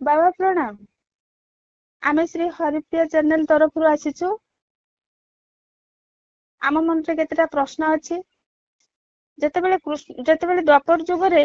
बाबा प्रणाम। आमे श्री हरिप्रिया चैनल तरफ आसीचु। आम मन रे केतेटा प्रश्न अछि। जेतेबेले द्वापर जुगरे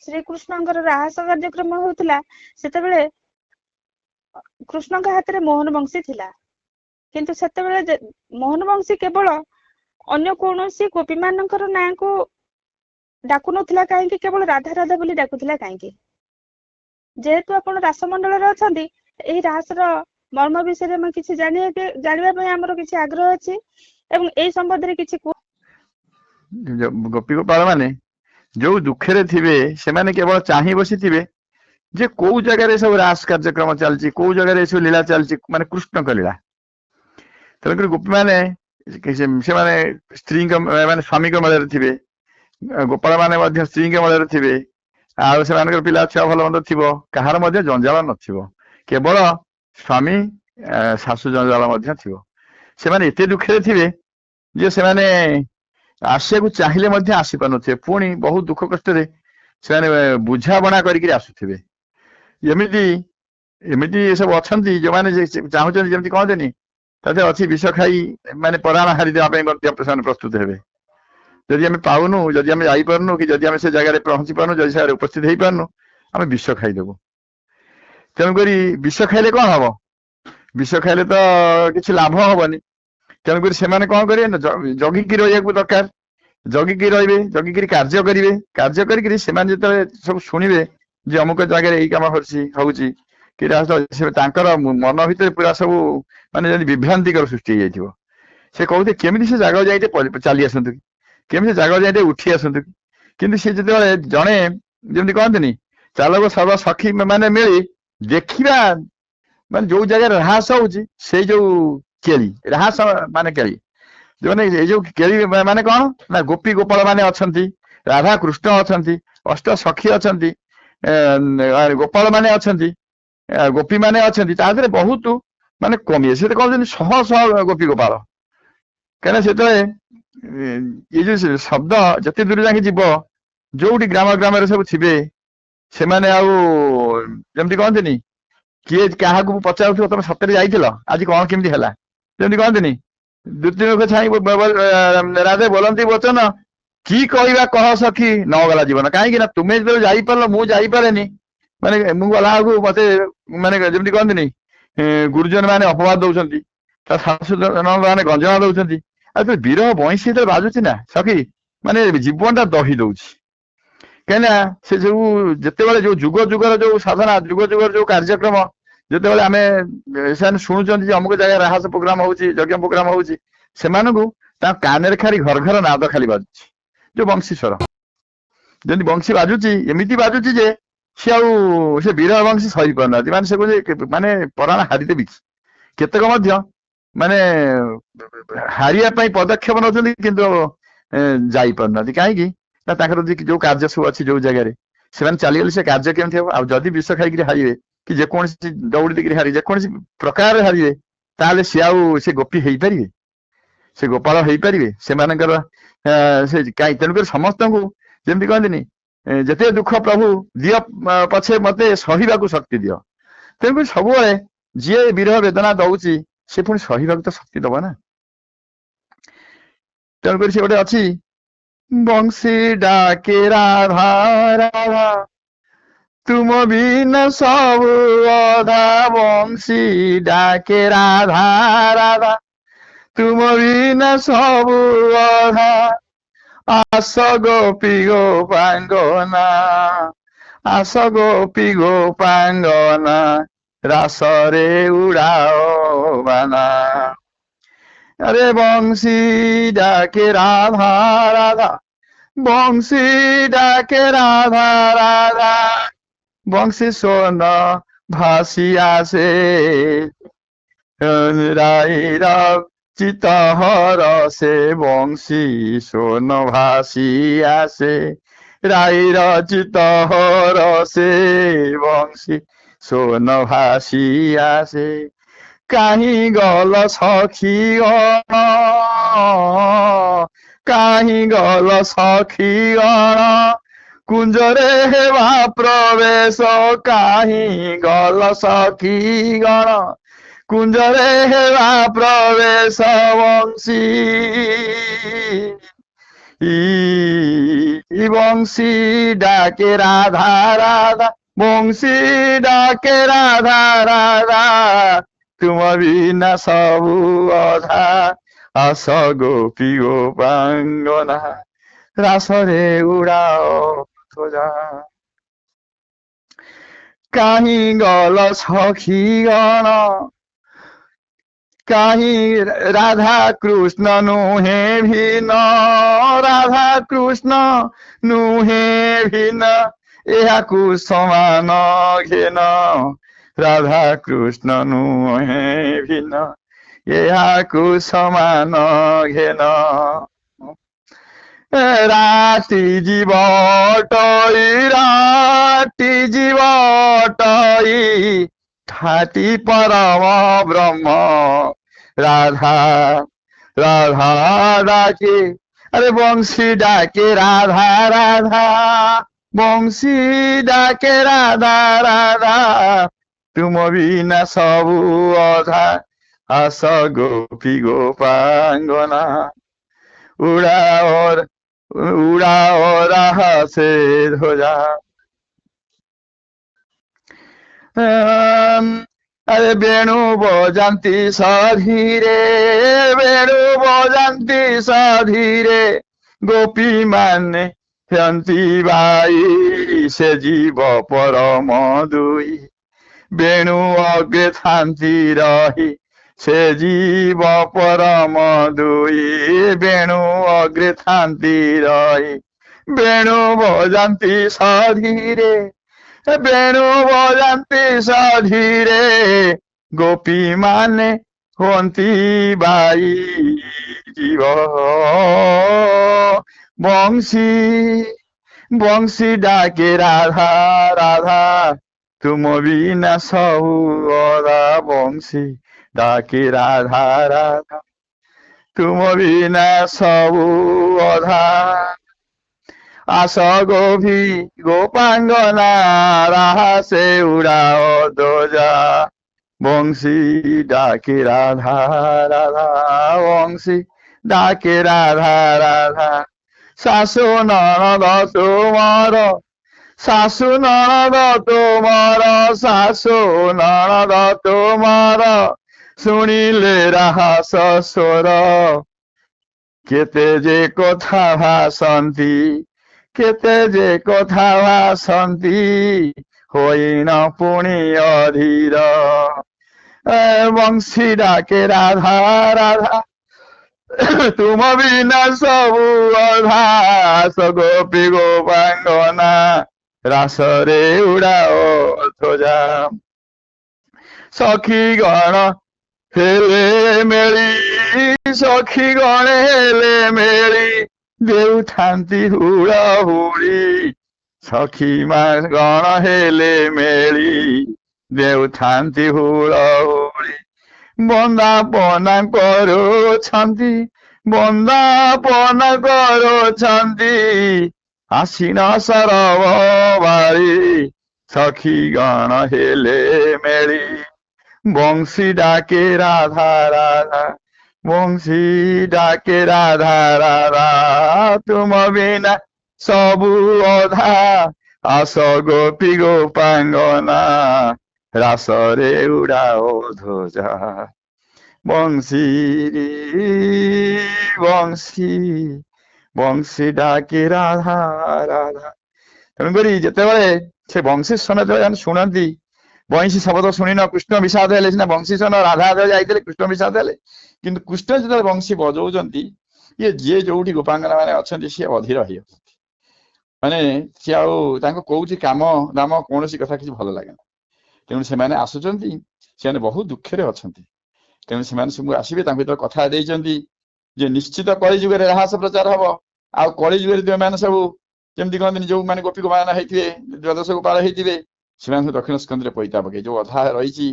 श्री कृष्णଙ୍କର राहस कार्यक्रम होउतला सेतेबेले कृष्णଙ୍କ हाथ रे मोहन बंशी थिला, किंतु सेतेबेले मोहन बंशी केवल अन्य कोनोसी गोपी मानकर नाम को डाकु नथिला, काहेकि केवल राधा राधा बोली डाकुथिला काहेकि? जेहेतु आपण रासमंडल रे अछंती, एही रासर मर्म विषय में किछि जानिबा पय हमरो किछि आग्रह अछि एवं एही संबंध रे किछि गोपी गोपाल माने जो दुखे थे से केवल चाह बसी थे जे कौ जगह सब रास कार्यक्रम चलती, कौ जगह सब लीला चलती, माने कृष्ण का लीला। तेणुक गोपी माने स्त्री माने स्वामी मेल थे, गोपाल माने स्त्री मेल थे, आर पिला छुआ भल मंद थी, कहार जंजाल न केवल स्वामी शाशु जंजाल थी। से एत दुखे थे जे से आसिया को चाहिए आसी पार थे, पुणी बहुत दुख कष्ट से बुझाबणा करके आसुवे। एमती सब अच्छा जो मैंने चाहते जमी कहते तथे अच्छी विष खाई माने प्राण हारी देवाई प्रस्तुत हे। जदि आम पाऊनु, जदि आम जापरनु कि जदि आम से जगह पहुंची पार्नु, जदि से उपस्थित हो पार्नु, आम विष खाईदेबू। तेणुक विष खाइले कौन हम? विष खाइले तो किसी लाभ हबनी। तेणुक से कौन करेंगे जगिकी रहा दरकार, जगिकी रे, जगिकी कार्य करेंगे, कार्य करके सब शुणे जे अमुक जगह यही कम हो मन भर पूरा सब माने विभ्रांतिकर सृष्टि हो जाए। से कहते केमी से जगह जाए चली आसतु, केमी जगह जाए उठी आसतु, कि जो जड़े जमी कहते चालक सर्व सखी माने मिली देखा माने जो जगह राहस हो जो केली राहस माने केली जो मैंने जो केली माने कौन ना गोपी गोपाल माने अच्छी, राधा कृष्ण अच्छा, अष्ट सखी अच्छा, गोपाल माने अच्छा, गोपी माने अच्छा, बहुत माने कमी से कहते शह शह गोपी गोपाल। कहीं से ये जो शब्द जिते दूर जाके जीव जो ग्राम ग्राम सब थे से जमी कहते किए क्या पचार तुम सतरे जाइल आज कौन केमी है जमी कहते द्वितीय मुख छाई राधे बोलती वचन कि कहवा कह सखी न गला जीवन कहीं तुम्हें जो जापार मुझे माने मुझे गला मत माने जमी कहते गुरुजन मैंने अपवाद दौरान शाशु मैंने गंजना दौरान तो विरह बंशी तो बाजुची ना सखी माने जीवन टा दही दौर कहीं से जो जिते जो जुग जुगर जो साधना जुग जुगर जो कार्यक्रम जिते आम से शुणुं अमुक जगह राहस प्रोग्राम हो यज्ञ प्रोग्राम हो कान खाली घर घर नाद खाली बाजुची जो बंशी स्वर जमी बंशी बाजुची एमती बाजुची जे से विरह बंशी सही पार ना से माने प्राण हारीदेवी केतक माने हारिया पदक्षेप नौकरी किंतु जापार कहीं जो कार्य सब अच्छी जो जगह से चलीगले से कार्य केमती हम आदि विष खाई हारे कि जेकोसी दौड़ी देकर हारी जेकोसी प्रकार हारे ताले से गोपी हो पारे से गोपाल हो पारे से कहीं तेणुक समस्त को जमी कहते जिते दुख प्रभु दिय पछे मत सहवाक शक्ति दिय। तेणुक सब जी विरह वेदना दौची से पुणी सहवाक तो शक्ति दब ना। तेणुक से गोटे अच्छी बंशी डाके राधा राधा तुम बिना सब अधा, बंशी डाके राधा राधा तुम बिना सब अधा, आस गोपी गोपांगना आस गोपी गोपांगना रासरे उड़ाओ बाना। अरे बंशी डाके राधा राधा, बंशी डाके राधा राधा, बंशी सोन भासी आसे राईर चितहर से, बंशी सोन भासी आसे राईर चितहर से, बंशी सोन भासी आसे। कहीं गल सखी गण, कहीं गल सखी गण, କୁଞ୍ଜରେ ହେବା ପ୍ରବେଶ କାହିଁ ଗଲ ସଖୀ ଗଣ କୁଞ୍ଜରେ ହେବା ପ୍ରବେଶ ବଂଶୀ বংশী ডাকে রাধা রাধা বংশী ডাকে রাধা রাধা তুম বিনা সবু অধা আস গোপী গোপাঙ্গনা রাসরে উড়াও তোজা কাহি গল সখী গণ কাহি রাধা কৃষ্ণ নুহে ভিন রাধা কৃষ্ণ নুহে ভিন এহাকু সমান ঘেন রাধা কৃষ্ণ নুহে ভিন এহাকু সমান ঘেন রাতি জীবটই ঠাটি পরম ব্রহ্ম রাধা রাধা ডাকে আরে বংশী ডাকে রাধা রাধা বংশী ডাকে রাধা রাধা তুম বিনা সবু অধা আস গোপী গোপাঙ্গনা উড়াও রাহাসে ধ্বজা আরে বেণু বজান্তি সধীরে বেণু বজান্তি সধীরে গোপী মানে হ্যন্তি বাই সে জীব পরম দুই বেণু অগ্রে থান্তি রহি সে জীব পরম দুই বেণু অগ্রে থান্তি রহি বেণু বজান্তি সধীরে বেণু বজান্তি সধীরে গোপী মানে হন্তি বাই জীব বংশী বংশী ডাকে রাধা রাধা তুম বিনা সবু অধা বংশী ডাকে রাধা রাধা তুম বিনা সবু অধা আস গোপী গোপাঙ্গনা রাহাসে উড়াও দোজা বংশী ডাকে রাধা রাধা বংশী ডাকে রাধা রাধা শাশু ননদ তোমার শাশু ননদ তোমার শাশু ননদ তোমার শুনিলে রাহাস স্বর কেতে যে কথা ভাসন্তি কেতে যে কথা ভাসন্তি হইন পুଣି অধীর বংশী ডাকে রাধা রাধা তুম বিনা সবু অধা গোপী গোপাঙ্গনা রাসরে উড়াও ধ্বজা সখী গণ হেলে মেলি সখী গণে হেলে মেলি দেউঠান্তি হুড়া হুড়ি সখী মা গণ হেলে মেলি দেউঠান্তি হুড়া হুড়ি বন্দাপনা କରୁଛନ୍ତି ବନ୍ଦାପନା କରୁଛନ୍ତି ଆଶିନ ସରବ ବାରି ସଖୀ ଗଣ ହେଲେ ମେଳି ବଂଶୀ ଡାକେ ରାଧା ରାଧା ବଂଶୀ ଡାକେ ରାଧା ରାଧା ତୁମ ବିନା ସବୁ ଅଧା ଆସ ଗୋପୀ ଗୋପାଙ୍ଗନା ରାସରେ ଉଡାଓ ଧ୍ୱଜା ବଂଶୀ ବଂଶୀ ବଂଶୀ ଡାକେ ରାଧା ରାଧା। ତେଣୁକରି ଯେତେବେଳେ ସେ ବଂଶୀ ସ୍ୱନ ଯେତେବେଳେ ଶୁଣନ୍ତି ବଂଶୀ ଶବ୍ଦ ଶୁଣିନ କୃଷ୍ଣ ବିଷାଦ ହେଲେ ସିନା ବଂଶୀ ସ୍ୱନ ରାଧା ଯାଇଥିଲେ କୃଷ୍ଣ ବିଷାଦ ହେଲେ କିନ୍ତୁ କୃଷ୍ଣ ଯେତେବେଳେ ବଂଶୀ ବଜଉଛନ୍ତି ଇଏ ଯିଏ ଯୋଉଠି ଗୋପାଙ୍ଗନା ମାନେ ଅଛନ୍ତି ସିଏ ଅଧୀର ହେଇଯାଉଛନ୍ତି ମାନେ ସିଏ ଆଉ ତାଙ୍କୁ କୋଉଠି କାମ ଦାମ କୌଣସି କଥା କିଛି ଭଲ ଲାଗେ ନା। ତେଣୁ ସେମାନେ ଆସୁଛନ୍ତି ସେମାନେ ବହୁତ ଦୁଃଖରେ ଅଛନ୍ତି ତେଣୁ ସେମାନେ ସବୁ ଆସିବେ ତାଙ୍କୁ ଯେତେବେଳେ କଥା ଦେଇଛନ୍ତି ଯେ ନିଶ୍ଚିତ କଳିଯୁଗରେ ରାହାସ ପ୍ରଚାର ହବ ଆଉ କଳିଯୁଗରେ ଯୋଉମାନେ ସବୁ ଯେମିତି କହନ୍ତିନି ଯୋଉମାନେ ଗୋପୀ ଗୋପାଙ୍ଗନା ହେଇଥିବେ ଦ୍ୱାଦଶ ଗୋପାଳ ହେଇଥିବେ ସେମାନେ ସବୁ ଦକ୍ଷିଣ ସ୍କନ୍ଧରେ ପଇତା ପକେଇ ଯୋଉ ଅଧା ରହିଛି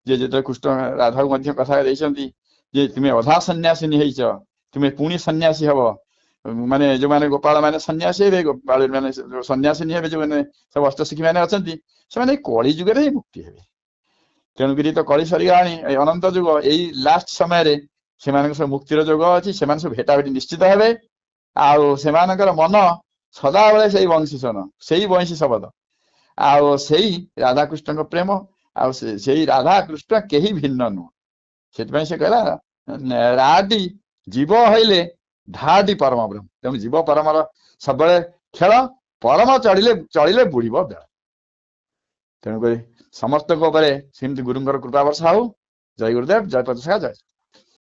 ଯେ ଯେତେବେଳେ କୃଷ୍ଣ ରାଧାକୁ ମଧ୍ୟ କଥା ଦେଇଛନ୍ତି ଯେ ତୁମେ ଅଧା ସନ୍ନ୍ୟାସିନୀ ହେଇଛ ତୁମେ ପୁଣି ସନ୍ନ୍ୟାସୀ ହବ ମାନେ ଯୋଉମାନେ ଗୋପାଳ ମାନେ ସନ୍ନ୍ୟାସୀ ହେବେ, ଗୋପାଳ ମାନେ ସନ୍ନ୍ୟାସିନୀ ହେବେ, ଯୋଉମାନେ ସବୁ ଅଷ୍ଟଶିଖୀ ମାନେ ଅଛନ୍ତି, ସେମାନେ ଏଇ କଳି ଯୁଗରେ ହିଁ ମୁକ୍ତି ହେବେ। ତେଣୁକରି ତ କଳି ସରିଗଲାଣି, ଏଇ ଅନନ୍ତ ଯୁଗ, ଏଇ ଲାଷ୍ଟ ସମୟରେ ସେମାନଙ୍କ ସବୁ ମୁକ୍ତିର ଯୋଗ ଅଛି, ସେମାନେ ସବୁ ଭେଟା ଭେଟି ନିଶ୍ଚିତ ହେବେ। ଆଉ ସେମାନଙ୍କର ମନ ସଦାବେଳେ ସେଇ ବଂଶୀ ସନ, ସେଇ ବଂଶୀ ଶବଦ, ଆଉ ସେଇ ରାଧାକୃଷ୍ଣଙ୍କ ପ୍ରେମ, ଆଉ ସେଇ ରାଧାକୃଷ୍ଣ କେହି ଭିନ୍ନ ନୁହଁ। ସେଥିପାଇଁ ସେ କହିଲା ରାଟି ଜୀବ ହଇଲେ ଧାଟି ପରମ ବ୍ରହ୍ମ। ତେଣୁ ଜୀବ ପରମର ସବୁବେଳେ ଖେଳ, ପରମ ଚଳିଲେ ବୁଡ଼ିବ ବେଳ। ତେଣୁକରି ସମସ୍ତଙ୍କ ଉପରେ ସେମିତି ଗୁରୁଙ୍କର କୃପା ବର୍ଷା ହଉ। ଜୟ ଗୁରୁଦେବ, ଜୟ ପତାକା, ଜୟ